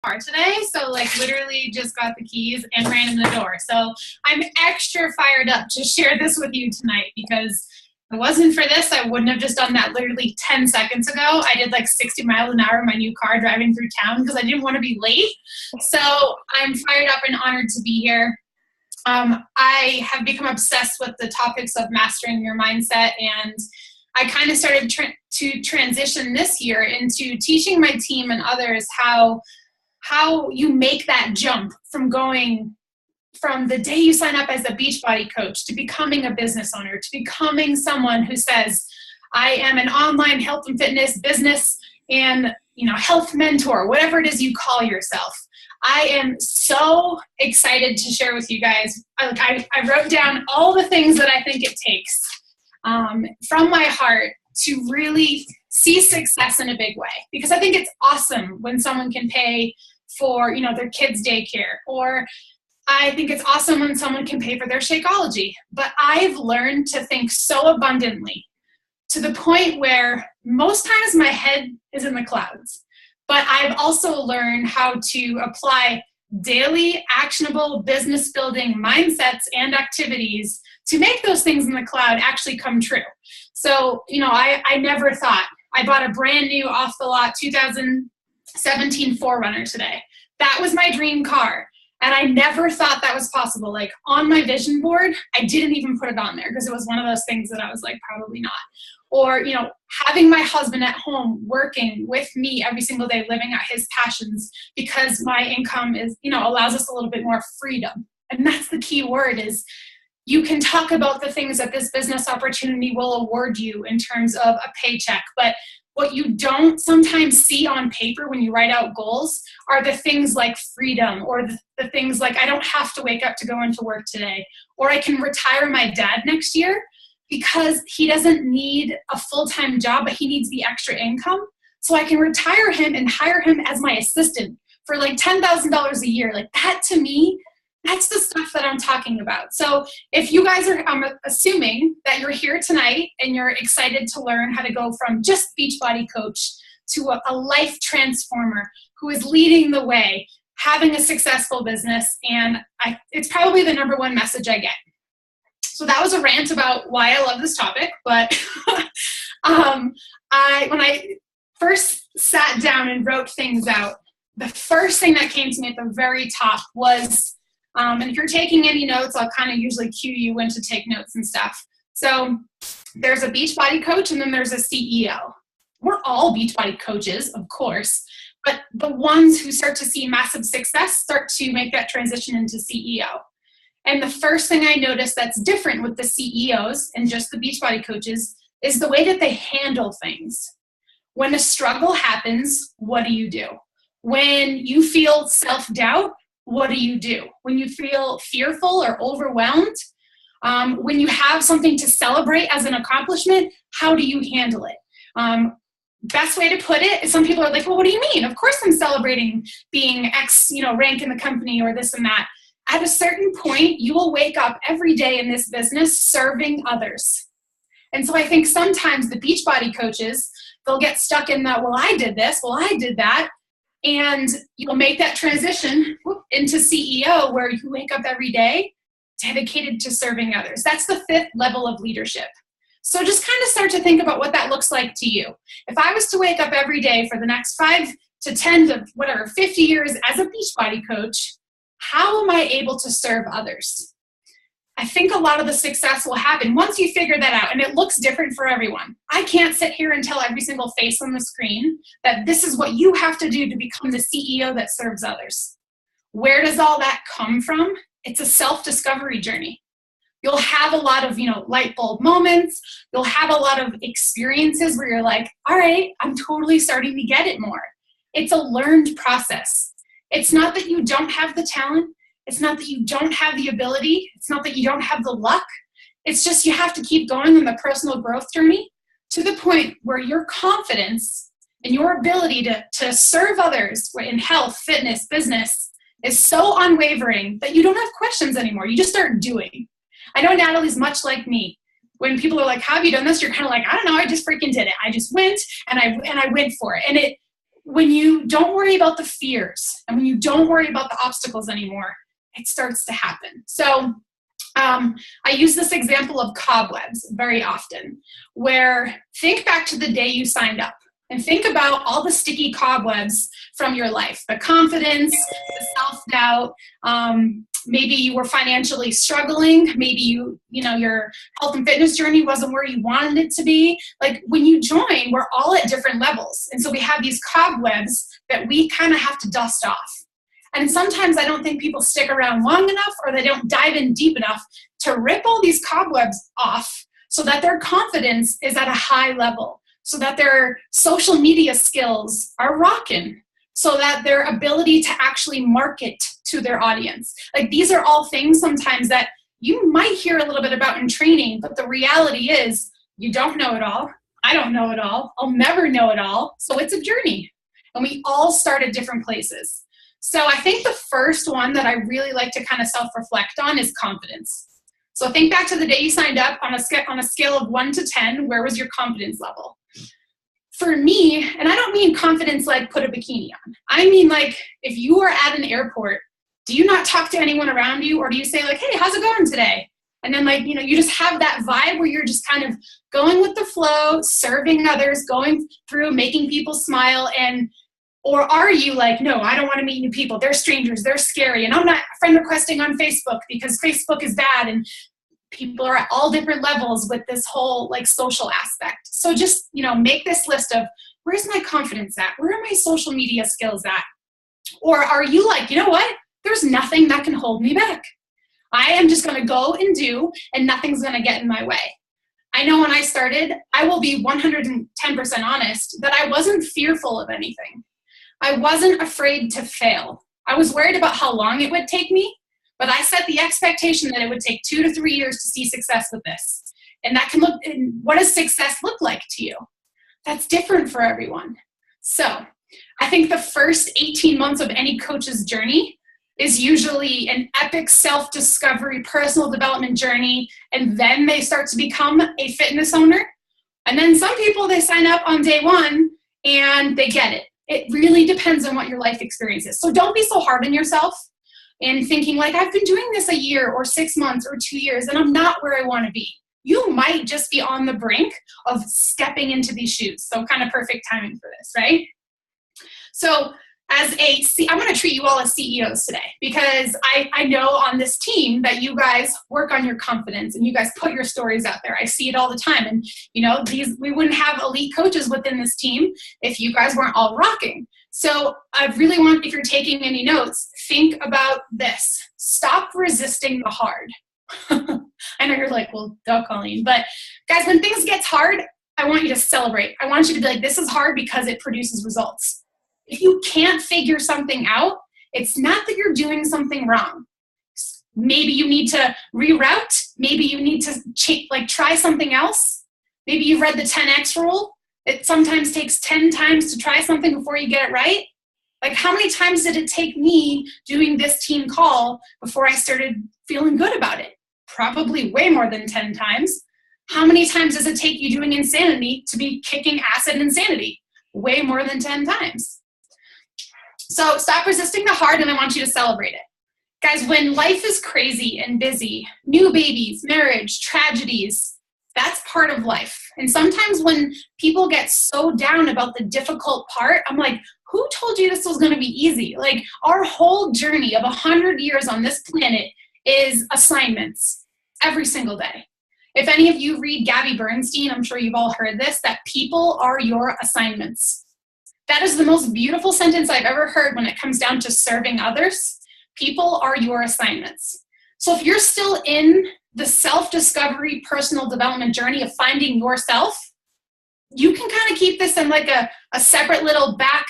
car today. So like literally just got the keys and ran in the door. So I'm extra fired up to share this with you tonight, because if it wasn't for this, I wouldn't have just done that literally 10 seconds ago. I did like 60 miles an hour in my new car driving through town because I didn't want to be late. So I'm fired up and honored to be here. I have become obsessed with the topics of mastering your mindset, and I kind of started to transition this year into teaching my team and others how you make that jump from going from the day you sign up as a Beachbody coach to becoming a business owner, to becoming someone who says, I am an online health and fitness business and health mentor, whatever it is you call yourself. I am so excited to share with you guys. I wrote down all the things that I think it takes from my heart to really see success in a big way. Because I think it's awesome when someone can pay for, their kids' daycare, or I think it's awesome when someone can pay for their Shakeology. But I've learned to think so abundantly to the point where most times my head is in the clouds. But I've also learned how to apply daily actionable business building mindsets and activities to make those things in the cloud actually come true. So, I never thought. I bought a brand new off the lot 2017 4Runner today. That was my dream car. And I never thought that was possible. Like on my vision board, I didn't even put it on there because it was one of those things that I was like, probably not. Or, having my husband at home working with me every single day, living out his passions, because my income is, allows us a little bit more freedom. And that's the key word is you can talk about the things that this business opportunity will award you in terms of a paycheck. But what you don't sometimes see on paper when you write out goals are the things like freedom, or the things like I don't have to wake up to go into work today, or I can retire my dad next year because he doesn't need a full-time job, but he needs the extra income. So I can retire him and hire him as my assistant for like $10,000 a year. Like that to me, that's the stuff that I'm talking about. So if you guys are, I'm assuming that you're here tonight and you're excited to learn how to go from just Beachbody coach to a life transformer who is leading the way, having a successful business, and it's probably the number one message I get. So that was a rant about why I love this topic, but when I first sat down and wrote things out, the first thing that came to me at the very top was, and if you're taking any notes, I'll kind of usually cue you when to take notes and stuff. So there's a Beachbody coach and then there's a CEO. We're all Beachbody coaches, of course, but the ones who start to see massive success start to make that transition into CEO. And the first thing I noticed that's different with the CEOs and just the Beachbody coaches is the way that they handle things. When a struggle happens, what do you do? When you feel self-doubt, what do you do? When you feel fearful or overwhelmed, when you have something to celebrate as an accomplishment, how do you handle it? Best way to put it is some people are like, well, what do you mean? Of course I'm celebrating being X, rank in the company or this and that. At a certain point, you will wake up every day in this business serving others. And so I think sometimes the Beachbody coaches, they'll get stuck in that, well, I did this, well, I did that. And you'll make that transition into CEO where you wake up every day dedicated to serving others. That's the 5th level of leadership. So just kind of start to think about what that looks like to you. If I was to wake up every day for the next 5 to 10 to whatever, 50 years as a Beachbody coach, how am I able to serve others? I think a lot of the success will happen once you figure that out, and it looks different for everyone. I can't sit here and tell every single face on the screen that this is what you have to do to become the CEO that serves others. Where does all that come from? It's a self-discovery journey. You'll have a lot of, light bulb moments. You'll have a lot of experiences where you're like, all right, I'm totally starting to get it more. It's a learned process. It's not that you don't have the talent. It's not that you don't have the ability. It's not that you don't have the luck. It's just you have to keep going on the personal growth journey to the point where your confidence and your ability to serve others in health, fitness, business is so unwavering that you don't have questions anymore. You just start doing. I know Natalie's much like me. When people are like, how have you done this? You're kind of like, I don't know. I just freaking did it. I just went and I went for it. And when you don't worry about the fears and when you don't worry about the obstacles anymore, it starts to happen. So I use this example of cobwebs very often, where think back to the day you signed up and think about all the sticky cobwebs from your life, the confidence, the self-doubt. Maybe you were financially struggling. Maybe your health and fitness journey wasn't where you wanted it to be. Like when you join, we're all at different levels. And so we have these cobwebs that we kind of have to dust off. And sometimes I don't think people stick around long enough, or they don't dive in deep enough to rip all these cobwebs off so that their confidence is at a high level, so that their social media skills are rocking, so that their ability to actually market to their audience. Like these are all things sometimes that you might hear a little bit about in training, but the reality is you don't know it all. I don't know it all. I'll never know it all. So it's a journey, and we all start at different places. So I think the first one that I really like to kind of self-reflect on is confidence. So think back to the day you signed up on a scale of 1 to 10, where was your confidence level? For me, and I don't mean confidence like put a bikini on. I mean like if you are at an airport, do you not talk to anyone around you, or do you say like, hey, how's it going today? And then like, you just have that vibe where you're just kind of going with the flow, serving others, going through, making people smile, or are you like, no, I don't want to meet new people. They're strangers. They're scary. And I'm not friend requesting on Facebook because Facebook is bad. And people are at all different levels with this whole like social aspect. So just, make this list of where's my confidence at? Where are my social media skills at? Or are you like, you know what? There's nothing that can hold me back. I am just going to go and do, and nothing's going to get in my way. I know when I started, I will be 110% honest that I wasn't fearful of anything. I wasn't afraid to fail. I was worried about how long it would take me, but I set the expectation that it would take 2 to 3 years to see success with this. And that can look, what does success look like to you? That's different for everyone. So I think the first 18 months of any coach's journey is usually an epic self-discovery, personal development journey, and then they start to become a fitness owner. And then some people, they sign up on day one and they get it. It really depends on what your life experience is. So don't be so hard on yourself and thinking like, I've been doing this a year or 6 months or 2 years and I'm not where I want to be. You might just be on the brink of stepping into these shoes. So kind of perfect timing for this, right? So I'm going to treat you all as CEOs today, because I know on this team that you guys work on your confidence and you guys put your stories out there. I see it all the time. And, we wouldn't have elite coaches within this team if you guys weren't all rocking. So I really want, if you're taking any notes, think about this. Stop resisting the hard. I know you're like, well, duh, Colleen. But guys, when things get hard, I want you to celebrate. I want you to be like, this is hard because it produces results. If you can't figure something out, it's not that you're doing something wrong. Maybe you need to reroute. Maybe you need to try something else. Maybe you've read the 10X rule. It sometimes takes 10 times to try something before you get it right. Like, how many times did it take me doing this team call before I started feeling good about it? Probably way more than 10 times. How many times does it take you doing insanity to be kicking ass at insanity? Way more than 10 times. So stop resisting the hard, and I want you to celebrate it. Guys, when life is crazy and busy, new babies, marriage, tragedies, that's part of life. And sometimes when people get so down about the difficult part, I'm like, who told you this was going to be easy? Like, our whole journey of 100 years on this planet is assignments every single day. If any of you read Gabby Bernstein, I'm sure you've all heard this, that people are your assignments. That is the most beautiful sentence I've ever heard when it comes down to serving others. People are your assignments. So if you're still in the self-discovery, personal development journey of finding yourself, you can kind of keep this in like a separate little back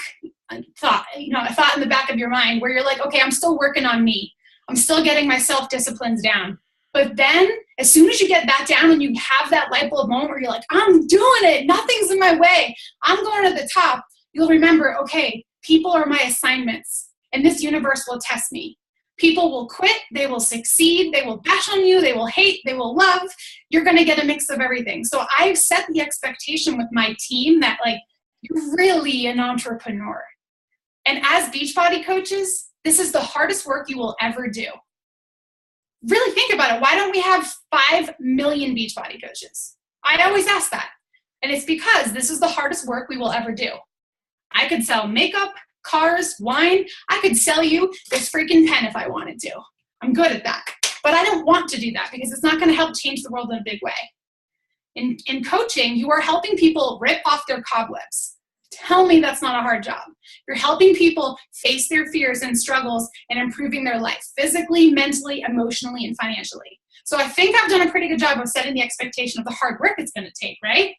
thought, a thought in the back of your mind where you're like, okay, I'm still working on me. I'm still getting my self-disciplines down. But then as soon as you get that down and you have that light bulb moment where you're like, I'm doing it, nothing's in my way, I'm going to the top, you'll remember, okay, people are my assignments, and this universe will test me. People will quit, they will succeed, they will bash on you, they will hate, they will love. You're going to get a mix of everything. So I've set the expectation with my team that, like, You're really an entrepreneur. And as Beachbody coaches, this is the hardest work you will ever do. Really think about it. Why don't we have 5 million Beachbody coaches? I always ask that. And it's because this is the hardest work we will ever do. I could sell makeup, cars, wine. I could sell you this freaking pen if I wanted to. I'm good at that. But I don't want to do that because it's not going to help change the world in a big way. In coaching, you are helping people rip off their cobwebs. Tell me that's not a hard job. You're helping people face their fears and struggles and improving their life physically, mentally, emotionally, and financially. So I think I've done a pretty good job of setting the expectation of the hard work it's going to take, right?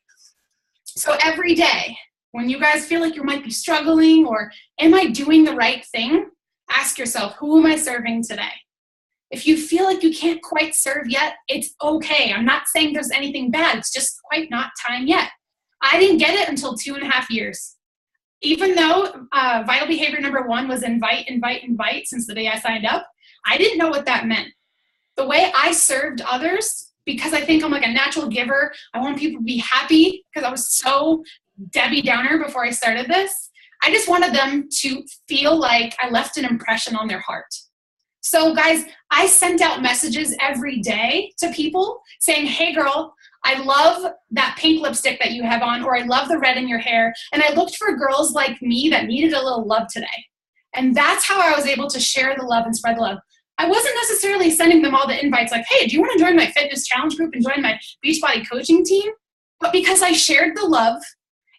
So every day, when you guys feel like you might be struggling or am I doing the right thing, ask yourself, who am I serving today? If you feel like you can't quite serve yet, it's okay. I'm not saying there's anything bad. It's just quite not time yet. I didn't get it until 2.5 years. Even though vital behavior number 1 was invite, invite, invite since the day I signed up, I didn't know what that meant. The way I served others, because I think I'm like a natural giver, I want people to be happy because I was so Debbie Downer before I started this. I just wanted them to feel like I left an impression on their heart. So guys, I sent out messages every day to people saying, hey girl, I love that pink lipstick that you have on, or I love the red in your hair. And I looked for girls like me that needed a little love today. And that's how I was able to share the love and spread the love. I wasn't necessarily sending them all the invites like, hey, do you want to join my fitness challenge group and join my Beachbody coaching team? But because I shared the love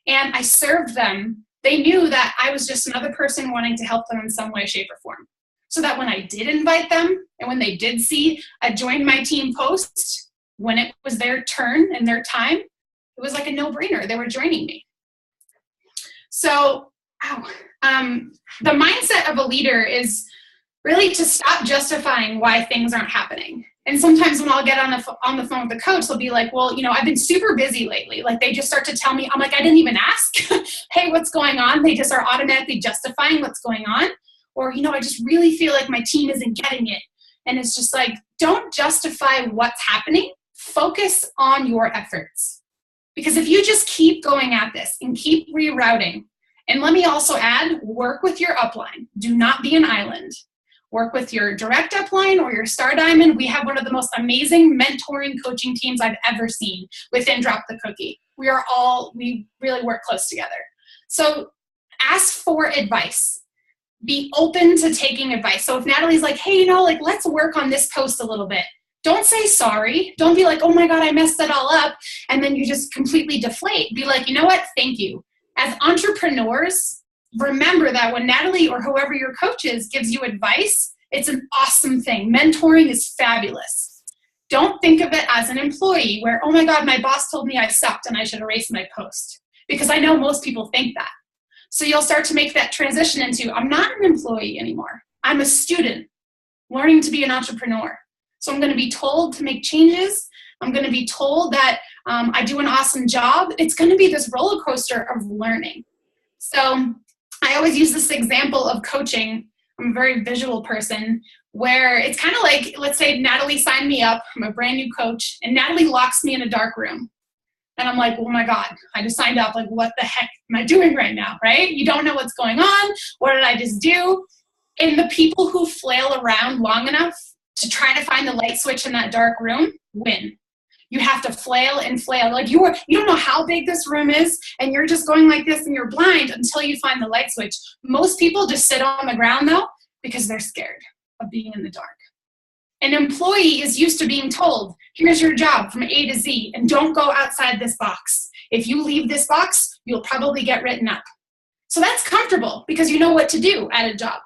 and I served them, they knew that I was just another person wanting to help them in some way, shape, or form. So that when I did invite them and when they did see a join my team post, when it was their turn and their time, it was like a no-brainer. They were joining me. So, the mindset of a leader is really to stop justifying why things aren't happening. And sometimes when I'll get on the phone with the coach, they'll be like, well, I've been super busy lately. Like they just start to tell me, I'm like, I didn't even ask. Hey, what's going on? They just are automatically justifying what's going on. Or, I just really feel like my team isn't getting it. And it's just like, don't justify what's happening. Focus on your efforts. Because if you just keep going at this and keep rerouting, and let me also add, work with your upline. Do not be an island. Work with your direct upline or your star diamond. We have one of the most amazing mentoring coaching teams I've ever seen within Drop the Cookie. We really work close together. So ask for advice. Be open to taking advice. So if Natalie's like, hey, let's work on this post a little bit. Don't say sorry. Don't be like, oh my God, I messed it all up. And then you just completely deflate. Be like, you know what? Thank you. As entrepreneurs, remember that when Natalie or whoever your coach is gives you advice, it's an awesome thing. Mentoring is fabulous. Don't think of it as an employee where, oh my God, my boss told me I sucked and I should erase my post. Because I know most people think that. So you'll start to make that transition into, I'm not an employee anymore. I'm a student learning to be an entrepreneur. So I'm going to be told to make changes. I'm going to be told that I do an awesome job. It's going to be this roller coaster of learning. So I always use this example of coaching. I'm a very visual person where it's kind of like, let's say Natalie signed me up. I'm a brand new coach and Natalie locks me in a dark room. And I'm like, oh my God, I just signed up. Like, what the heck am I doing right now, right? You don't know what's going on. What did I just do? And the people who flail around long enough to try to find the light switch in that dark room win. You have to flail and flail. Like you don't know how big this room is, and you're just going like this and you're blind until you find the light switch. Most people just sit on the ground though, because they're scared of being in the dark. An employee is used to being told, here's your job from A to Z, and don't go outside this box. If you leave this box, you'll probably get written up. So that's comfortable because you know what to do at a job.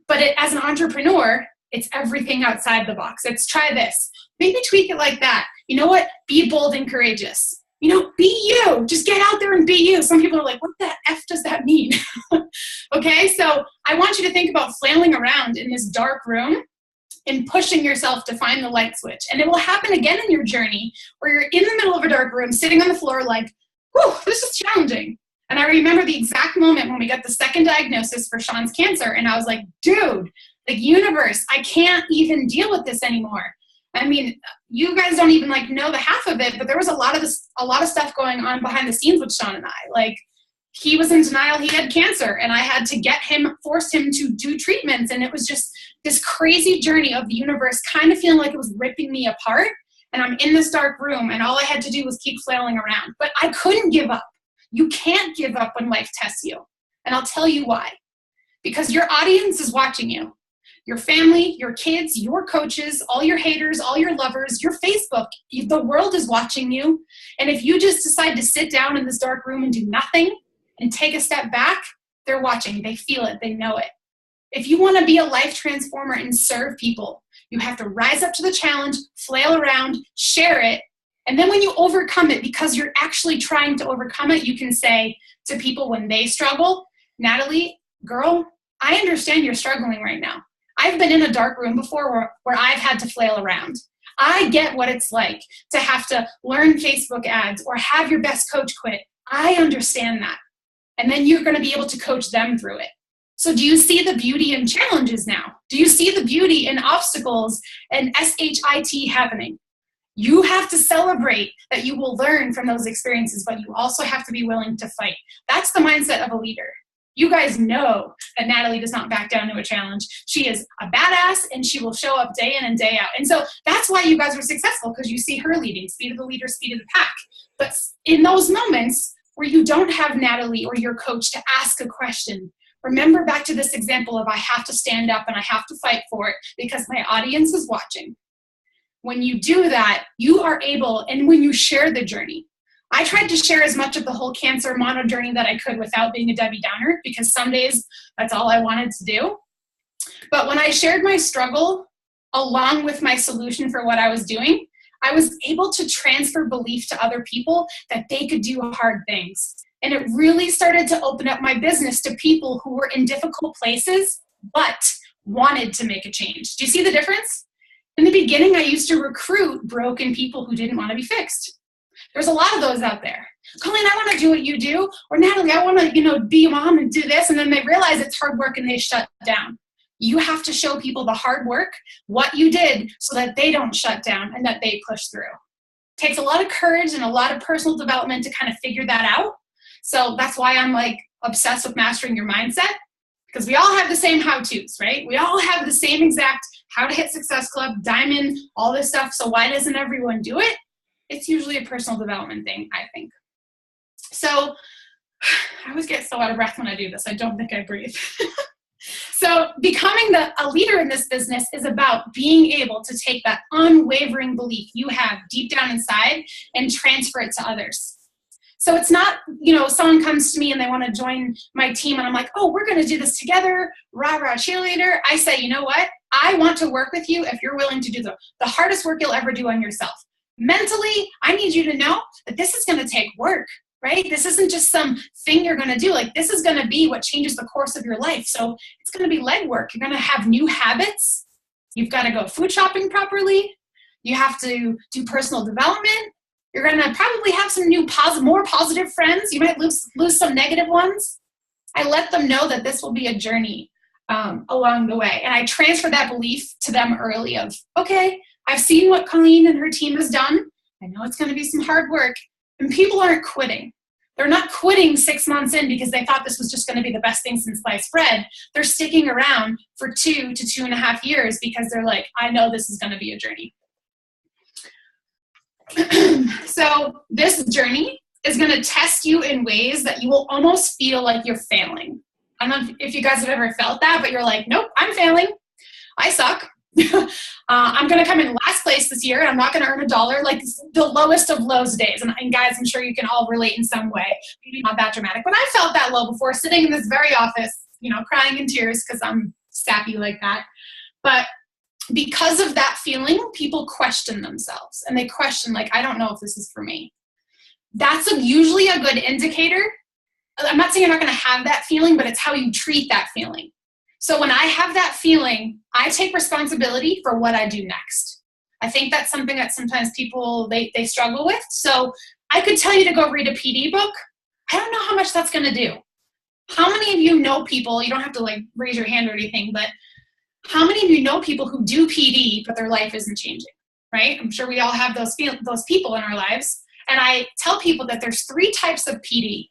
But as an entrepreneur, it's everything outside the box. It's try this. Maybe tweak it like that. You know what? Be bold and courageous. Be you. Just get out there and be you. Some people are like, what the F does that mean? Okay, so I want you to think about flailing around in this dark room and pushing yourself to find the light switch. And it will happen again in your journey where you're in the middle of a dark room, sitting on the floor like, whew, this is challenging. And I remember the exact moment when we got the second diagnosis for Sean's cancer. And I was like, dude, the universe, I can't even deal with this anymore. I mean, you guys don't even know the half of it, but there was a lot of stuff going on behind the scenes with Sean and I. he was in denial he had cancer, and I had to force him to do treatments. And it was just this crazy journey of the universe kind of feeling like it was ripping me apart. And I'm in this dark room, and all I had to do was keep flailing around. But I couldn't give up. You can't give up when life tests you. And I'll tell you why. Because your audience is watching you. Your family, your kids, your coaches, all your haters, all your lovers, your Facebook, the world is watching you. And if you just decide to sit down in this dark room and do nothing and take a step back, they're watching. They feel it. They know it. If you want to be a life transformer and serve people, you have to rise up to the challenge, flail around, share it. And then when you overcome it, because you're actually trying to overcome it, you can say to people when they struggle, Natalie, girl, I understand you're struggling right now. I've been in a dark room before where I've had to flail around. I get what it's like to have to learn Facebook ads or have your best coach quit. I understand that. And then you're going to be able to coach them through it. So do you see the beauty in challenges now? Do you see the beauty in obstacles and SHIT happening? You have to celebrate that you will learn from those experiences, but you also have to be willing to fight. That's the mindset of a leader. You guys know that Natalie does not back down to a challenge. She is a badass, and she will show up day in and day out. And so that's why you guys are successful, because you see her leading, speed of the leader, speed of the pack. But in those moments where you don't have Natalie or your coach to ask a question, remember back to this example of I have to stand up and I have to fight for it because my audience is watching. When you do that, you are able, and when you share the journey, I tried to share as much of the whole cancer mono journey that I could without being a Debbie Downer, because some days that's all I wanted to do. But when I shared my struggle along with my solution for what I was doing, I was able to transfer belief to other people that they could do hard things. And it really started to open up my business to people who were in difficult places, but wanted to make a change. Do you see the difference? In the beginning, I used to recruit broken people who didn't want to be fixed. There's a lot of those out there. Colleen, I want to do what you do. Or Natalie, I want to, be a mom and do this. And then they realize it's hard work and they shut down. You have to show people the hard work, what you did, so that they don't shut down and that they push through. It takes a lot of courage and a lot of personal development to kind of figure that out. So that's why I'm obsessed with mastering your mindset, because we all have the same how-tos, right? We all have the same exact how to hit Success Club, diamond, all this stuff. So why doesn't everyone do it? It's usually a personal development thing, I think. So I always get so out of breath when I do this. I don't think I breathe. So becoming a leader in this business is about being able to take that unwavering belief you have deep down inside and transfer it to others. So it's not, someone comes to me and they want to join my team and I'm like, oh, we're going to do this together, rah, rah, cheerleader. I say, you know what? I want to work with you if you're willing to do the hardest work you'll ever do on yourself. Mentally, I need you to know that this is going to take work, right? This isn't just some thing you're going to do. This is going to be what changes the course of your life. So it's going to be leg work. You're going to have new habits. You've got to go food shopping properly. You have to do personal development. You're going to probably have some new more positive friends. You might lose some negative ones. I let them know that this will be a journey along the way. And I transfer that belief to them early of, okay, I've seen what Colleen and her team has done. I know it's going to be some hard work. And people aren't quitting. They're not quitting 6 months in because they thought this was just going to be the best thing since sliced bread. They're sticking around for 2 to 2.5 years because they're like, I know this is going to be a journey. So this journey is going to test you in ways that you will almost feel like you're failing. I don't know if you guys have ever felt that, but you're like, nope, I'm failing. I suck. I'm going to come in last place this year, and I'm not going to earn $1, like the lowest of lows days. And guys, I'm sure you can all relate in some way. Maybe not that dramatic, but I felt that low before, sitting in this very office, crying in tears because I'm sappy like that. But because of that feeling, people question themselves, and they question, I don't know if this is for me. That's usually a good indicator. I'm not saying you're not going to have that feeling, but it's how you treat that feeling. So when I have that feeling, I take responsibility for what I do next. I think that's something that sometimes people, they struggle with. So I could tell you to go read a PD book. I don't know how much that's going to do. How many of you know people, you don't have to raise your hand or anything, but how many of you know people who do PD, but their life isn't changing, right? I'm sure we all have those people in our lives. And I tell people that there's 3 types of PD.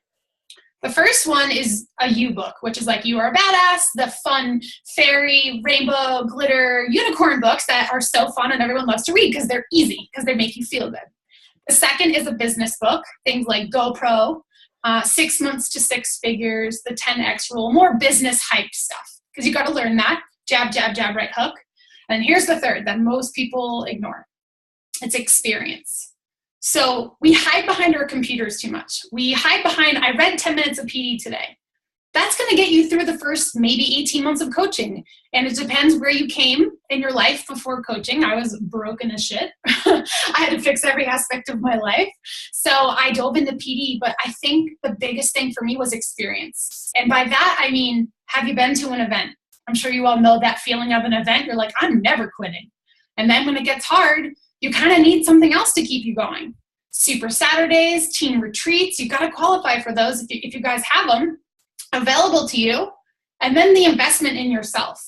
The first one is a you book, which is like You Are a Badass, the fun fairy, rainbow, glitter, unicorn books that are so fun and everyone loves to read because they're easy, because they make you feel good. The second is a business book, things like GoPro, 6 months to 6 figures, the 10X rule, more business hype stuff, because you got to learn that. Jab, jab, jab, right hook. And here's the third that most people ignore. It's experience. So we hide behind our computers too much. We hide behind, I read 10 minutes of PD today. That's going to get you through the first maybe 18 months of coaching. And it depends where you came in your life before coaching. I was broken as shit. I had to fix every aspect of my life. So I dove into PD, but I think the biggest thing for me was experience. And by that, I mean, have you been to an event? I'm sure you all know that feeling of an event. You're like, I'm never quitting. And then when it gets hard, you kind of need something else to keep you going. Super Saturdays, team retreats, you got to qualify for those if you guys have them available to you. And then the investment in yourself.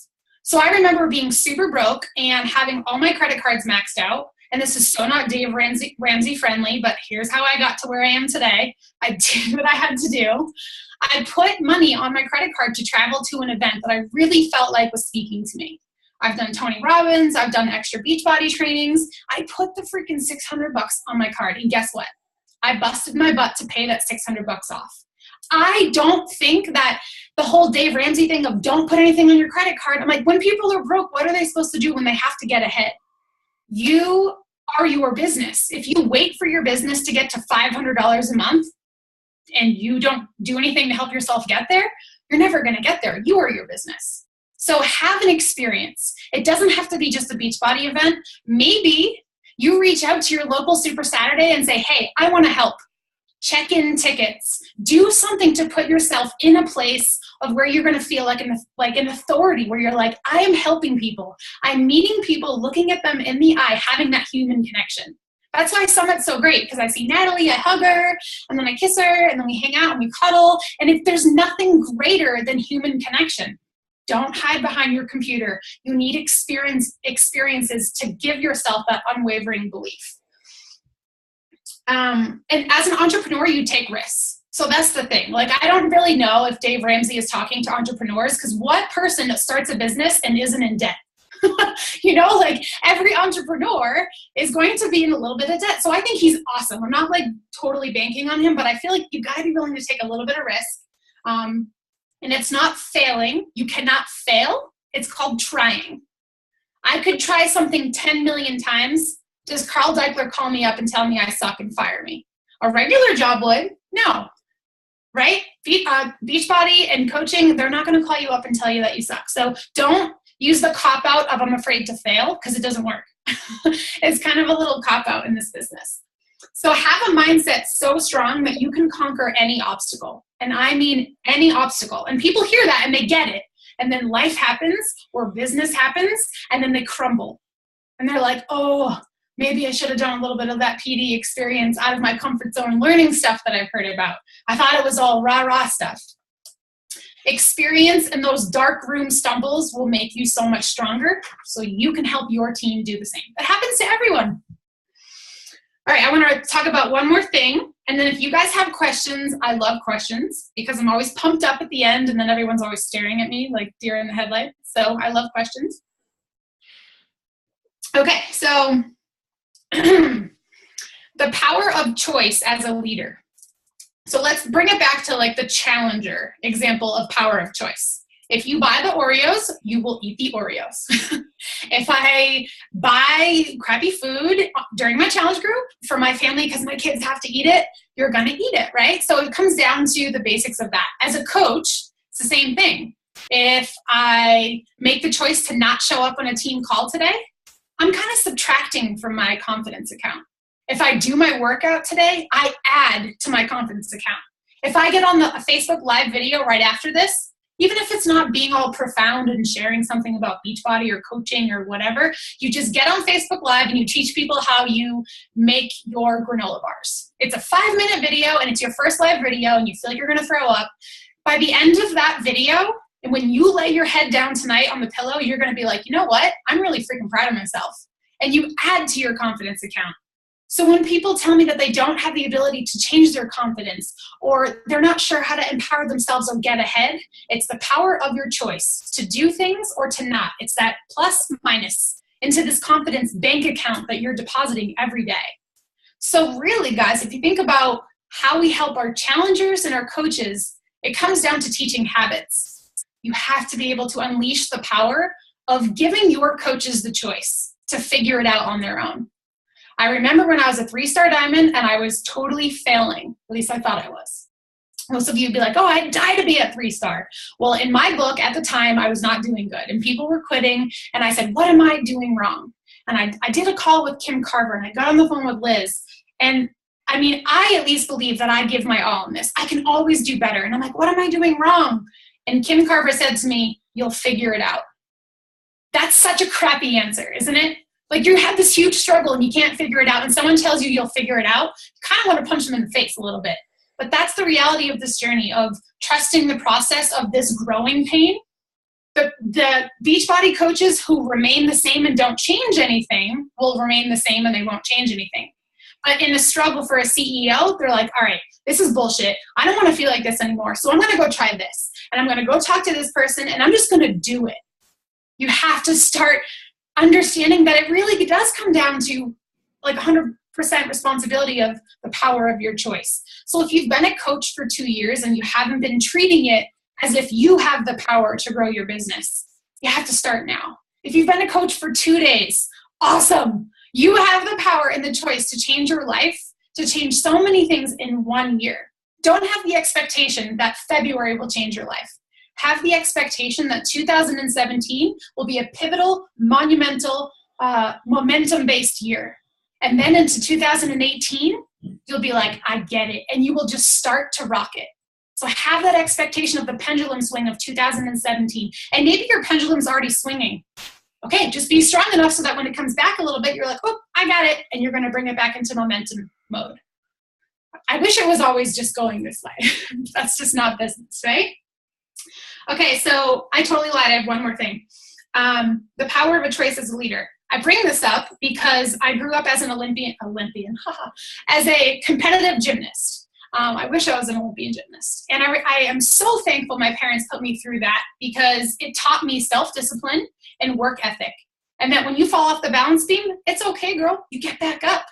So I remember being super broke and having all my credit cards maxed out. And this is so not Dave Ramsey friendly, but here's how I got to where I am today. I did what I had to do. I put money on my credit card to travel to an event that I really felt like was speaking to me. I've done Tony Robbins. I've done extra Beachbody trainings. I put the freaking $600 on my card. And guess what? I busted my butt to pay that $600 off. I don't think that the whole Dave Ramsey thing of don't put anything on your credit card. I'm like, when people are broke, what are they supposed to do when they have to get ahead? You are your business. If you wait for your business to get to $500 a month and you don't do anything to help yourself get there, you're never going to get there. You are your business. So have an experience. It doesn't have to be just a Beachbody event. Maybe you reach out to your local Super Saturday and say, hey, I want to help. Check in tickets. Do something to put yourself in a place of where you're going to feel like an authority, where you're like, I am helping people. I'm meeting people, looking at them in the eye, having that human connection. That's why Summit's so great, because I see Natalie, I hug her, and then I kiss her, and then we hang out and we cuddle. And if there's nothing greater than human connection, don't hide behind your computer. You need experiences to give yourself that unwavering belief. And as an entrepreneur, you take risks. So that's the thing. Like, I don't really know if Dave Ramsey is talking to entrepreneurs, because what person starts a business and isn't in debt? You know, like every entrepreneur is going to be in a little bit of debt. So I think he's awesome. I'm not like totally banking on him, but I feel like you got to be willing to take a little bit of risk. And it's not failing. You cannot fail. It's called trying. I could try something 10 million times. Does Carl Deichler call me up and tell me I suck and fire me? A regular job would. No. Right? Beachbody and coaching, they're not going to call you up and tell you that you suck. So don't use the cop-out of I'm afraid to fail, because it doesn't work. It's kind of a little cop-out in this business. So have a mindset so strong that you can conquer any obstacle. And I mean any obstacle. And people hear that and they get it. And then life happens or business happens and then they crumble. And they're like, oh, maybe I should have done a little bit of that PD experience out of my comfort zone learning stuff that I've heard about. I thought it was all rah-rah stuff. Experience and those dark room stumbles will make you so much stronger so you can help your team do the same. That happens to everyone. All right, I want to talk about one more thing. And then if you guys have questions, I love questions because I'm always pumped up at the end and then everyone's always staring at me like deer in the headlights. So I love questions. Okay, so the power of choice as a leader. So let's bring it back to like the challenger example of power of choice. If you buy the Oreos, you will eat the Oreos. If I buy crappy food during my challenge group for my family because my kids have to eat it, you're going to eat it, right? So it comes down to the basics of that. As a coach, it's the same thing. If I make the choice to not show up on a team call today, I'm kind of subtracting from my confidence account. If I do my workout today, I add to my confidence account. If I get on the Facebook Live video right after this, even if it's not being all profound and sharing something about Beachbody or coaching or whatever, you just get on Facebook Live and you teach people how you make your granola bars. It's a 5-minute video and it's your first live video and you feel like you're going to throw up. By the end of that video, and when you lay your head down tonight on the pillow, you're going to be like, you know what? I'm really freaking proud of myself. And you add to your confidence account. So when people tell me that they don't have the ability to change their confidence, or they're not sure how to empower themselves or get ahead, it's the power of your choice to do things or to not. It's that plus minus into this confidence bank account that you're depositing every day. So really, guys, if you think about how we help our challengers and our coaches, it comes down to teaching habits. You have to be able to unleash the power of giving your coaches the choice to figure it out on their own. I remember when I was a 3-star diamond and I was totally failing. At least I thought I was. Most of you would be like, oh, I'd die to be at 3-star. Well, in my book at the time, I was not doing good and people were quitting. And I said, what am I doing wrong? And I did a call with Kim Carver and I got on the phone with Liz. And I mean, I at least believe that I give my all in this. I can always do better. And I'm like, what am I doing wrong? And Kim Carver said to me, you'll figure it out. That's such a crappy answer, isn't it? Like you have this huge struggle and you can't figure it out and someone tells you you'll figure it out, you kind of want to punch them in the face a little bit. But that's the reality of this journey of trusting the process of this growing pain. The Beachbody coaches who remain the same and don't change anything will remain the same and they won't change anything. But in the struggle for a CEO, they're like, all right, this is bullshit. I don't want to feel like this anymore. So I'm going to go try this. And I'm going to go talk to this person and I'm just going to do it. You have to start understanding that it really does come down to like 100% responsibility of the power of your choice. So if you've been a coach for 2 years and you haven't been treating it as if you have the power to grow your business, you have to start now. If you've been a coach for 2 days, awesome. You have the power and the choice to change your life, to change so many things in 1 year. Don't have the expectation that February will change your life. Have the expectation that 2017 will be a pivotal, monumental, momentum-based year. And then into 2018, you'll be like, I get it. And you will just start to rock it. So have that expectation of the pendulum swing of 2017. And maybe your pendulum's already swinging. Okay, just be strong enough so that when it comes back a little bit, you're like, oh, I got it. And you're going to bring it back into momentum mode. I wish it was always just going this way. That's just not business, right? Okay, so I totally lied. I have one more thing. The power of a choice as a leader. I bring this up because I grew up as an Olympian, as a competitive gymnast. I wish I was an Olympian gymnast. And I am so thankful my parents put me through that because it taught me self-discipline and work ethic. And that when you fall off the balance beam, it's okay, girl. You get back up.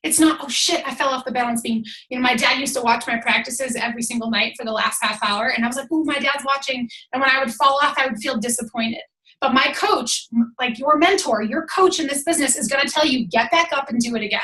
It's not, oh shit, I fell off the balance beam. You know, my dad used to watch my practices every single night for the last half hour. And I was like, oh, my dad's watching. And when I would fall off, I would feel disappointed. But my coach, like your mentor, your coach in this business is going to tell you, get back up and do it again.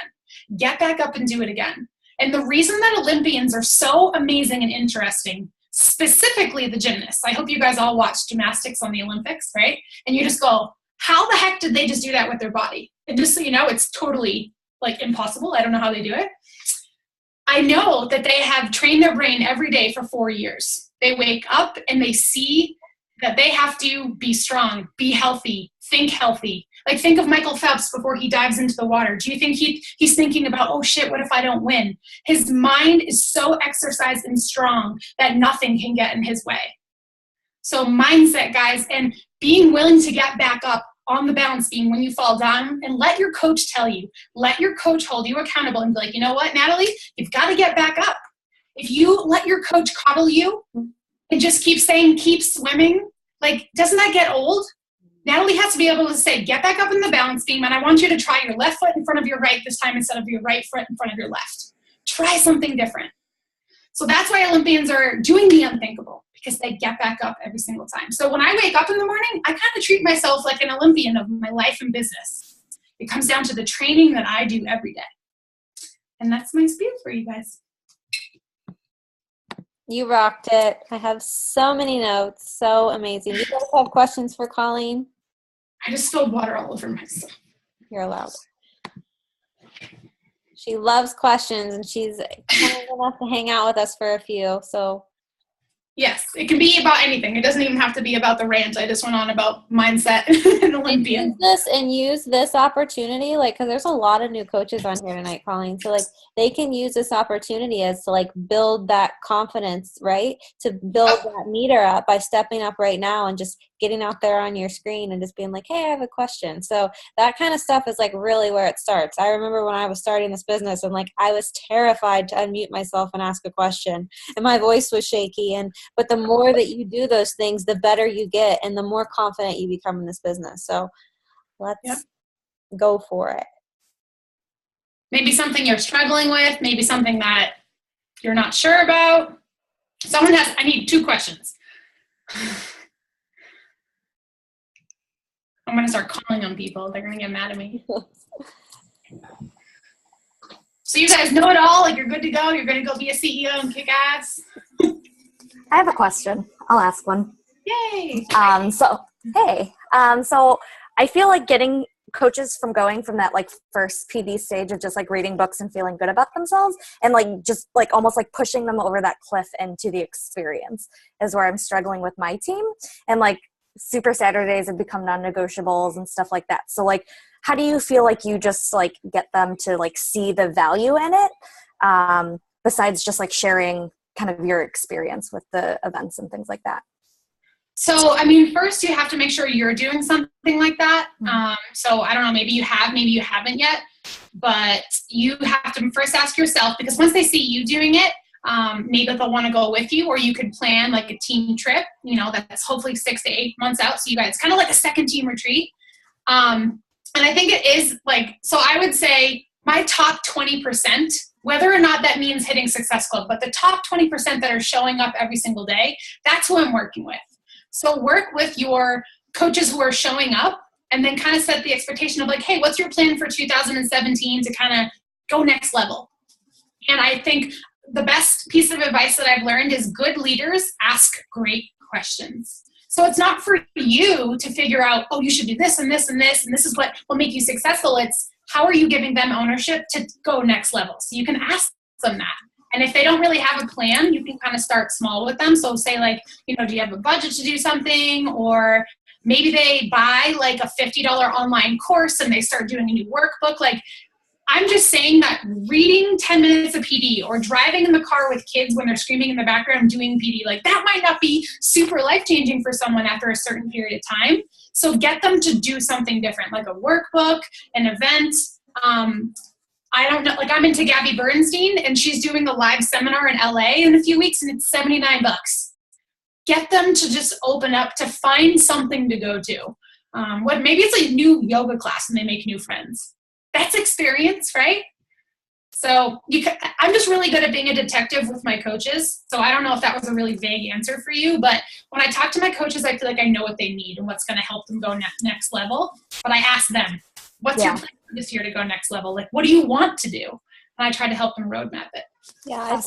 Get back up and do it again. And the reason that Olympians are so amazing and interesting, specifically the gymnasts, I hope you guys all watch gymnastics on the Olympics, right? And you just go, how the heck did they just do that with their body? And just so you know, it's totally like impossible. I don't know how they do it. I know that they have trained their brain every day for 4 years. They wake up and they see that they have to be strong, be healthy, think healthy. Like think of Michael Phelps before he dives into the water. Do you think he's thinking about, oh shit, what if I don't win? His mind is so exercised and strong that nothing can get in his way. So mindset, guys, and being willing to get back up on the balance beam when you fall down, and let your coach tell you, let your coach hold you accountable and be like, you know what, Natalie, you've got to get back up. If you let your coach coddle you and just keep saying, keep swimming, like, doesn't that get old? Natalie has to be able to say, get back up in the balance beam, and I want you to try your left foot in front of your right this time instead of your right foot in front of your left. Try something different. So that's why Olympians are doing the unthinkable, because they get back up every single time. So when I wake up in the morning, I kind of treat myself like an Olympian of my life and business. It comes down to the training that I do every day. And that's my spiel for you guys. You rocked it. I have so many notes. So amazing. Do you guys have questions for Colleen? I just spilled water all over myself. You're allowed. She loves questions, and she's kind enough to hang out with us for a few. So yes, it can be about anything. It doesn't even have to be about the rant. I just went on about mindset and Olympian. Use this opportunity, like, because there's a lot of new coaches on here tonight, Colleen. So, like, they can use this opportunity as to, like, build that confidence, right? To build that meter up by stepping up right now and just getting out there on your screen and just being like, hey, I have a question. So that kind of stuff is like really where it starts. I remember when I was starting this business and like I was terrified to unmute myself and ask a question, and my voice was shaky. But the more that you do those things, the better you get and the more confident you become in this business. So let's go for it. Maybe something you're struggling with, maybe something that you're not sure about. I need 2 questions. I'm going to start calling on people. They're going to get mad at me. So you guys know it all? Like, you're good to go? You're going to go be a CEO and kick ass? I have a question. I'll ask one. Yay! So I feel like getting coaches from going from that like first PD stage of just like reading books and feeling good about themselves and like just like almost like pushing them over that cliff into the experience is where I'm struggling with my team. And like Super Saturdays have become non-negotiables and stuff like that. So like, how do you feel like you just like get them to like see the value in it, besides just like sharing kind of your experience with the events and things like that? So, I mean, first you have to make sure you're doing something like that. So I don't know, maybe you have, maybe you haven't yet, but you have to first ask yourself, because once they see you doing it, maybe they'll want to go with you, or you could plan like a team trip, you know, that's hopefully 6 to 8 months out. So you guys kind of like a second team retreat. And I think it is like, so I would say my top 20%, whether or not that means hitting Success Club, but the top 20% that are showing up every single day, that's who I'm working with. So work with your coaches who are showing up and then kind of set the expectation of like, hey, what's your plan for 2017 to kind of go next level? And I think the best piece of advice that I've learned is good leaders ask great questions. So it's not for you to figure out, oh, you should do this and this and this, and this is what will make you successful. It's how are you giving them ownership to go next level? So you can ask them that. And if they don't really have a plan, you can kind of start small with them. So say like, you know, do you have a budget to do something? Or maybe they buy like a $50 online course and they start doing a new workbook. Like, I'm just saying that reading 10 minutes of PD or driving in the car with kids when they're screaming in the background doing PD, like that might not be super life-changing for someone after a certain period of time. So get them to do something different, like a workbook, an event. I don't know, like I'm into Gabby Bernstein and she's doing a live seminar in LA in a few weeks and it's $79. Get them to just open up to find something to go to. Maybe it's a new yoga class and they make new friends. That's experience, right? So I'm just really good at being a detective with my coaches. So I don't know if that was a really vague answer for you, but when I talk to my coaches, I feel like I know what they need and what's going to help them go next level. But I ask them, what's your plan for this year to go next level? Like, what do you want to do? And I try to help them roadmap it. Yeah,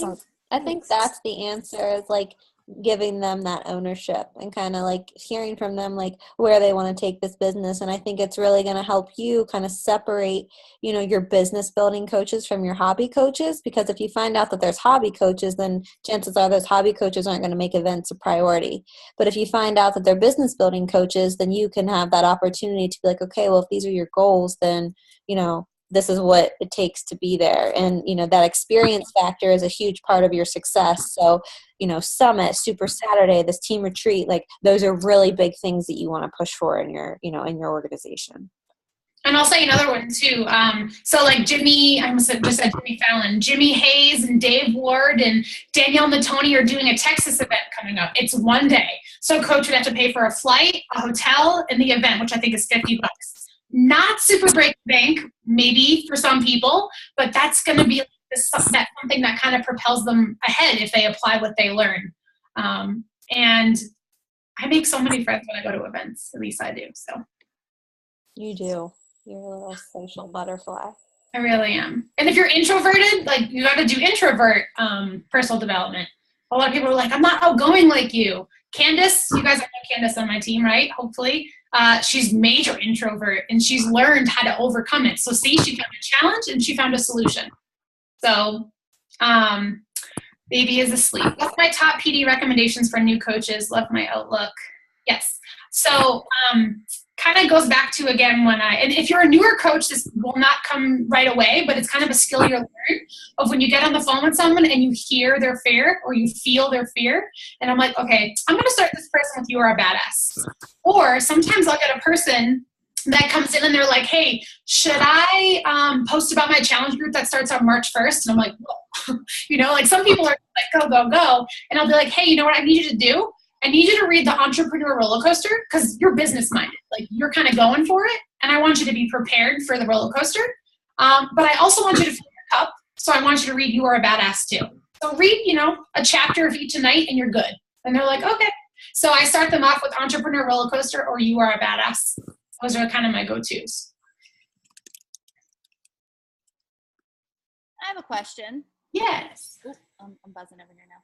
I think that's the answer, is like giving them that ownership and kind of like hearing from them like where they want to take this business. And I think it's really going to help you kind of separate, you know, your business building coaches from your hobby coaches, because if you find out that there's hobby coaches, then chances are those hobby coaches aren't going to make events a priority. But if you find out that they're business building coaches, then you can have that opportunity to be like, okay, well, if these are your goals, then, you know, this is what it takes to be there. And, you know, that experience factor is a huge part of your success. So, you know, Summit, Super Saturday, this team retreat, like those are really big things that you want to push for in your, you know, in your organization. And I'll say another one too. So like Jimmy Fallon, Jimmy Hayes and Dave Ward and Danielle Matoni are doing a Texas event coming up. It's one day. So coach would have to pay for a flight, a hotel, and the event, which I think is $50. Not super break the bank, maybe for some people, but that's going to be something that kind of propels them ahead if they apply what they learn. And I make so many friends when I go to events. At least I do. So you do. You're a little social butterfly. I really am. And if you're introverted, like you got to do introvert personal development. A lot of people are like, I'm not outgoing like you. Candace, you guys know Candace on my team, right? Hopefully. She's major introvert and she's learned how to overcome it. So see, she found a challenge and she found a solution. So baby is asleep. What's my top PD recommendations for new coaches? Love my outlook. Yes. So kind of goes back to, again, and if you're a newer coach, this will not come right away, but it's kind of a skill you'll learn of when you get on the phone with someone and you hear their fear or you feel their fear. And I'm like, okay, I'm going to start this person with "You are a badass." Or sometimes I'll get a person that comes in and they're like, "Hey, should I post about my challenge group that starts on March 1st? And I'm like, whoa. Like some people are like, go, go, go. And I'll be like, "Hey, you know what I need you to do? I need you to read The Entrepreneur Roller Coaster, because you're business minded. Like, you're kind of going for it. And I want you to be prepared for the roller coaster. But I also want you to fill your cup. So I want you to read You Are a Badass too. So read, a chapter of each a night and you're good." And they're like, "Okay." So I start them off with Entrepreneur Roller Coaster or You Are a Badass. Those are kind of my go-tos. I have a question. Yes. Ooh, I'm buzzing over here now.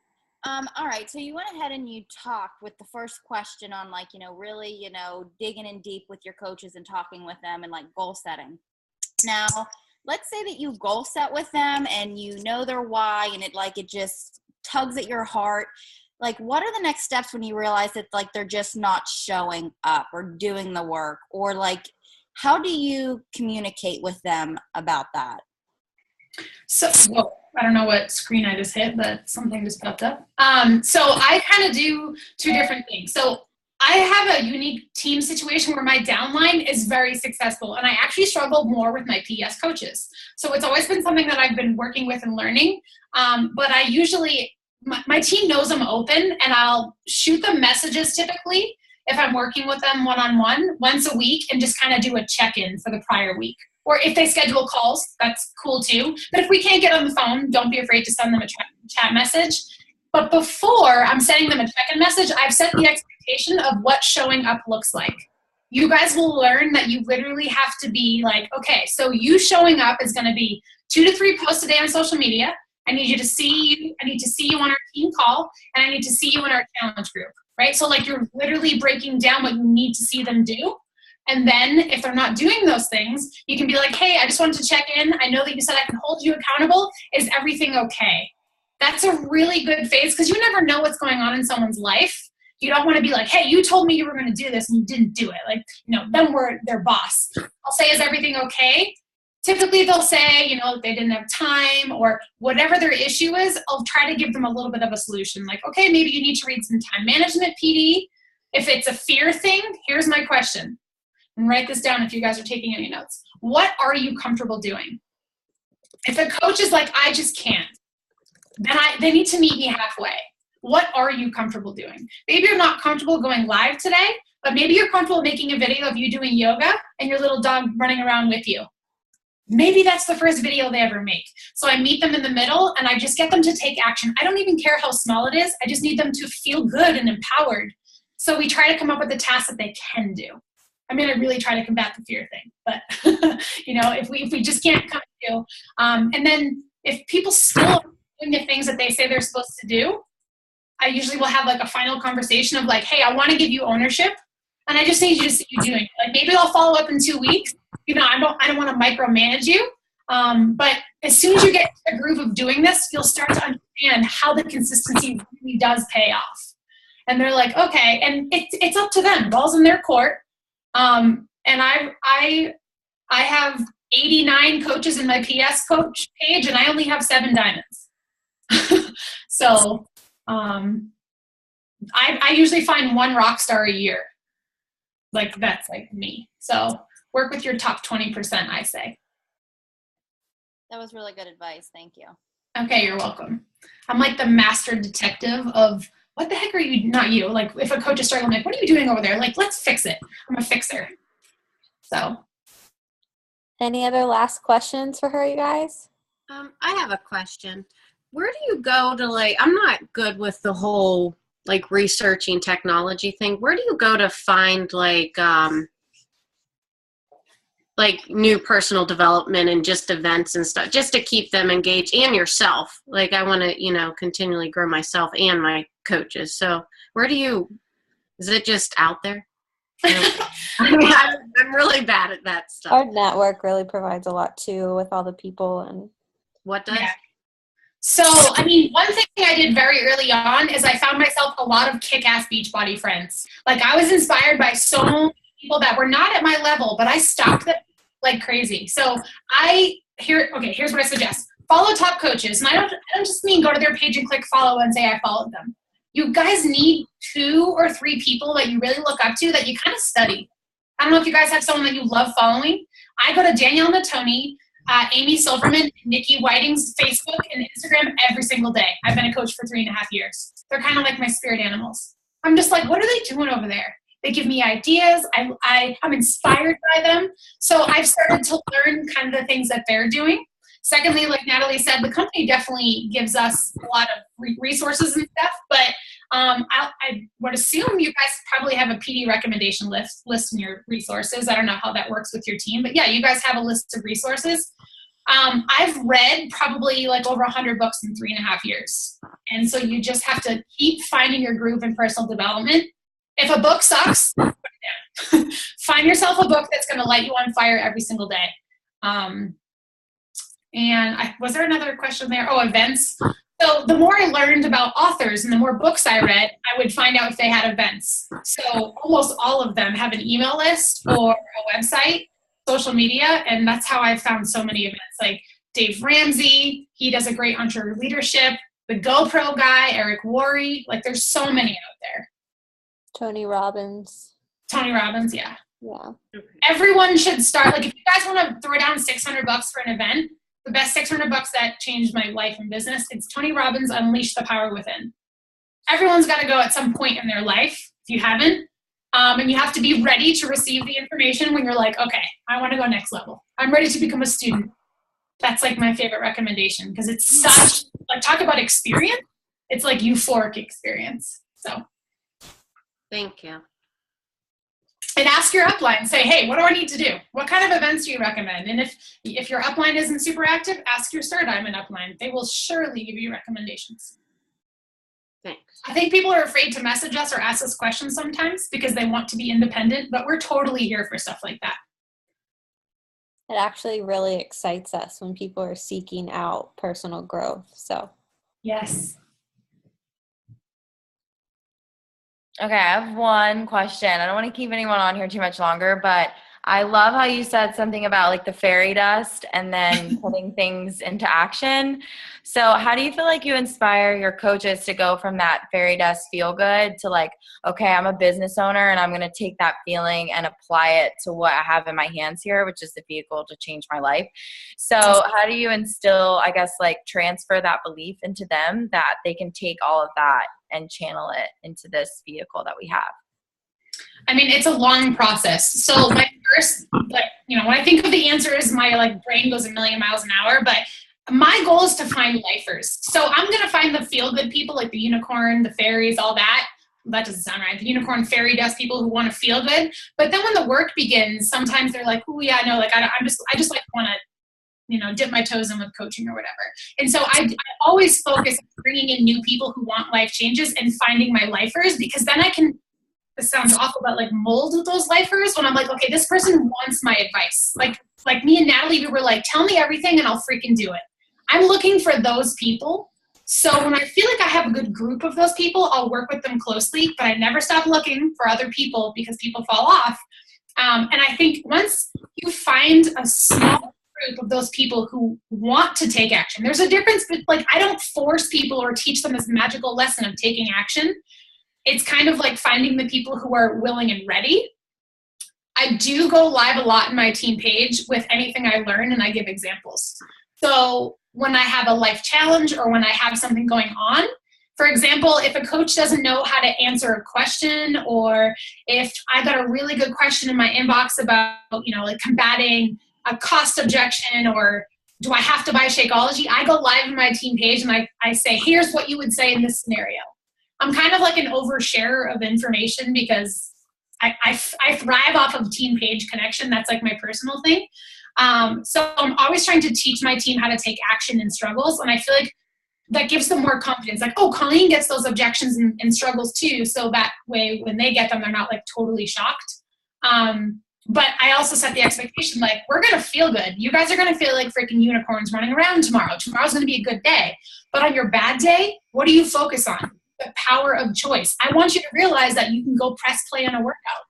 All right, so you went ahead and you talked with the first question on really, digging in deep with your coaches and talking with them and like goal setting. Now, let's say that you goal set with them and you know their why and it just tugs at your heart. Like, what are the next steps when you realize that like they're just not showing up or doing the work, or like how do you communicate with them about that? So, I don't know what screen I just hit, but something just popped up. So I kind of do two different things. So I have a unique team situation where my downline is very successful, and I actually struggle more with my PS coaches. So it's always been something that I've been working with and learning. But I usually, my team knows I'm open, and I'll shoot them messages typically if I'm working with them one-on-one once a week, and just kind of do a check-in for the prior week. Or if they schedule calls, that's cool too. But if we can't get on the phone, don't be afraid to send them a chat message. But before I'm sending them a check-in message, I've set the expectation of what showing up looks like. You guys will learn that you literally have to be like, okay, so you showing up is going to be 2 to 3 posts a day on social media. I need to see you on our team call, and I need to see you in our challenge group, right? So like you're literally breaking down what you need to see them do. And then if they're not doing those things, you can be like, "Hey, I just wanted to check in. I know that you said I can hold you accountable. Is everything okay?" That's a really good phase, because you never know what's going on in someone's life. You don't want to be like, "Hey, you told me you were going to do this and you didn't do it." Like, then we're their boss. I'll say, "Is everything okay?" Typically they'll say, they didn't have time or whatever their issue is. I'll try to give them a little bit of a solution. Like, okay, maybe you need to read some time management PD. If it's a fear thing, here's my question. And write this down if you guys are taking any notes. What are you comfortable doing? If a coach is like, "I just can't," then they need to meet me halfway. What are you comfortable doing? Maybe you're not comfortable going live today, but maybe you're comfortable making a video of you doing yoga and your little dog running around with you. Maybe that's the first video they ever make. So I meet them in the middle and I just get them to take action. I don't even care how small it is. I just need them to feel good and empowered. So we try to come up with a task that they can do. I really try to combat the fear thing, but if we just can't come to, and then if people still are doing the things that they say they're supposed to do, I usually will have like a final conversation of like, "Hey, I want to give you ownership, and I just need you to see you doing it. Like maybe I'll follow up in 2 weeks. I don't want to micromanage you, but as soon as you get a groove of doing this, you'll start to understand how the consistency really does pay off." And they're like, "Okay," and it's up to them. Ball's in their court. And I have 89 coaches in my PS coach page, and I only have 7 diamonds. So, I usually find 1 rock star a year. Like that's like me. So work with your top 20%, I say. That was really good advice. Thank you. Okay, you're welcome. I'm like the master detective of what the heck are you, not you, like if a coach is struggling, like, "What are you doing over there?" Like, let's fix it. I'm a fixer. So. Any other last questions for her, you guys? I have a question. Where do you go to I'm not good with the whole researching technology thing. Where do you go to find new personal development and just events and stuff, just to keep them engaged and yourself? I want to, continually grow myself and my coaches. So is it just out there? I'm really bad at that stuff. Our network really provides a lot too with all the people. And what does? Yeah. So, one thing I did very early on is I found myself a lot of kick-ass Beachbody friends. Like I was inspired by so many people that were not at my level, but I stalked them like crazy. So here's what I suggest. Follow top coaches. And I don't just mean go to their page and click follow and say I followed them. You guys need 2 or 3 people that you really look up to that you kind of study. I don't know if you guys have someone that you love following. I go to Danielle Natoni, Amy Silverman, and Nikki Whiting's Facebook and Instagram every single day. I've been a coach for 3.5 years. They're kind of like my spirit animals. I'm just like, what are they doing over there? They give me ideas. I'm inspired by them. So I've started to learn kind of the things that they're doing. Secondly, like Natalie said, the company definitely gives us a lot of resources and stuff, but I would assume you guys probably have a PD recommendation list in your resources. I don't know how that works with your team, but yeah, you guys have a list of resources. I've read probably like over 100 books in 3.5 years. And so you just have to keep finding your groove in personal development. If a book sucks, put it down. Find yourself a book that's going to light you on fire every single day. Was there another question there? Oh, events. So the more I learned about authors and the more books I read, I would find out if they had events. So almost all of them have an email list or a website, social media, and that's how I've found so many events. Like Dave Ramsey, he does a great entrepreneur leadership. The GoPro guy, Eric Worre, like there's so many out there. Tony Robbins, yeah. Yeah. Everyone should start. Like if you guys want to throw down $600 for an event, the best $600 that changed my life and business, it's Tony Robbins' Unleash the Power Within. Everyone's got to go at some point in their life, if you haven't. And you have to be ready to receive the information when you're like, okay, I want to go next level. I'm ready to become a student. That's like my favorite recommendation because it's such, like talk about experience. It's like euphoric experience. So. Thank you. And ask your upline, say, hey, what do I need to do? What kind of events do you recommend? And if your upline isn't super active, ask your Star Diamond upline. They will surely give you recommendations. Thanks. I think people are afraid to message us or ask us questions sometimes because they want to be independent, but we're totally here for stuff like that. It actually really excites us when people are seeking out personal growth. So, yes. Okay, I have one question. I don't want to keep anyone on here too much longer, but I love how you said something about like the fairy dust and then putting things into action. So how do you feel like you inspire your coaches to go from that fairy dust feel good to like, okay, I'm a business owner and I'm going to take that feeling and apply it to what I have in my hands here, which is the vehicle to change my life. So how do you instill, I guess, like transfer that belief into them that they can take all of that and channel it into this vehicle that we have? I mean, it's a long process. So my first, like, when I think of the answers, my like brain goes a million miles an hour, but my goal is to find lifers. So I'm going to find the feel good people like the unicorn, the fairies, all that. That doesn't sound right. The unicorn fairy dust people who want to feel good. But then when the work begins, sometimes they're like, oh yeah, no, like I just like want to, dip my toes in with coaching or whatever. And so I always focus on bringing in new people who want life changes and finding my lifers, because then I can, this sounds awful, but like mold those lifers when I'm like, okay, this person wants my advice. Like me and Natalie, we were like, tell me everything and I'll freaking do it. I'm looking for those people. So when I feel like I have a good group of those people, I'll work with them closely, but I never stop looking for other people because people fall off. And I think once you find a small group of those people who want to take action, there's a difference, but like I don't force people or teach them this magical lesson of taking action. It's kind of like finding the people who are willing and ready. I do go live a lot in my team page with anything I learn, and I give examples. So when I have a life challenge or when I have something going on, for example, if a coach doesn't know how to answer a question, or if I got a really good question in my inbox about, like combating a cost objection, or do I have to buy Shakeology, I go live in my team page and I say, here's what you would say in this scenario. I'm kind of like an oversharer of information because I thrive off of team page connection. That's like my personal thing. So I'm always trying to teach my team how to take action in struggles. And I feel like that gives them more confidence. Like, oh, Colleen gets those objections and struggles too. So that way, when they get them, they're not like totally shocked. But I also set the expectation, like, we're going to feel good. You guys are going to feel like freaking unicorns running around tomorrow. Tomorrow's going to be a good day. But on your bad day, what do you focus on? The power of choice. I want you to realize that you can go press play on a workout.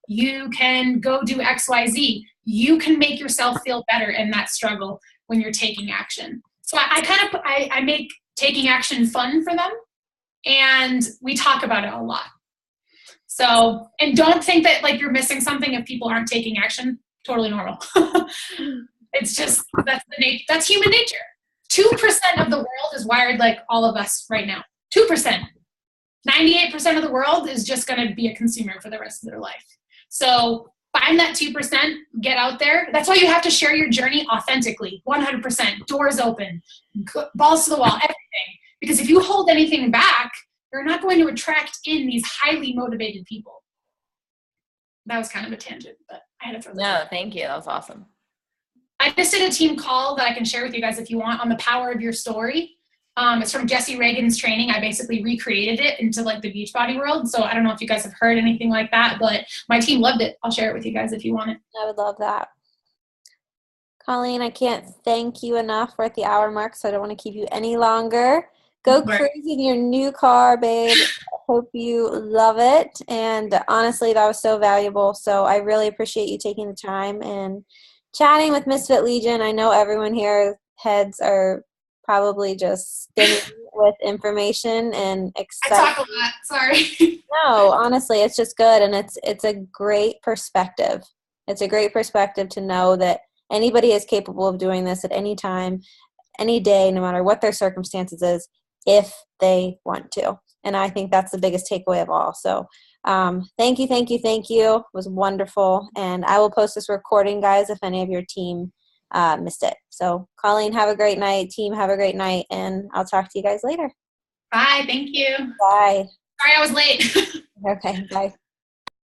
You can go do XYZ. You can make yourself feel better in that struggle when you're taking action. So I make taking action fun for them, and we talk about it a lot. So, and don't think that like you're missing something if people aren't taking action. Totally normal. It's just, that's human nature. 2% of the world is wired like all of us right now. 2%. 98% of the world is just going to be a consumer for the rest of their life. So find that 2%, get out there. That's why you have to share your journey authentically, 100%, doors open, balls to the wall, everything. Because if you hold anything back, you're not going to attract in these highly motivated people. That was kind of a tangent, but I had to throw that. No, thank you. That was awesome. I just did a team call that I can share with you guys if you want on the power of your story. It's from Jesse Reagan's training. I basically recreated it into like the Beachbody world. So I don't know if you guys have heard anything like that, but my team loved it. I'll share it with you guys if you want it. I would love that. Colleen, I can't thank you enough. We're at the hour mark, so I don't want to keep you any longer. Go crazy in your new car, babe. I hope you love it. And honestly, that was so valuable. So I really appreciate you taking the time and chatting with Misfit Legion. I know everyone here heads are probably just spinning with information and excited. I talk a lot. Sorry. No, honestly, it's just good, and it's a great perspective. It's a great perspective to know that anybody is capable of doing this at any time, any day, no matter what their circumstances is, if they want to. And I think that's the biggest takeaway of all. So thank you. It was wonderful. And I will post this recording, guys, if any of your team missed it. So Colleen, have a great night. Team, have a great night. And I'll talk to you guys later. Bye. Thank you. Bye. Sorry I was late. Okay, bye.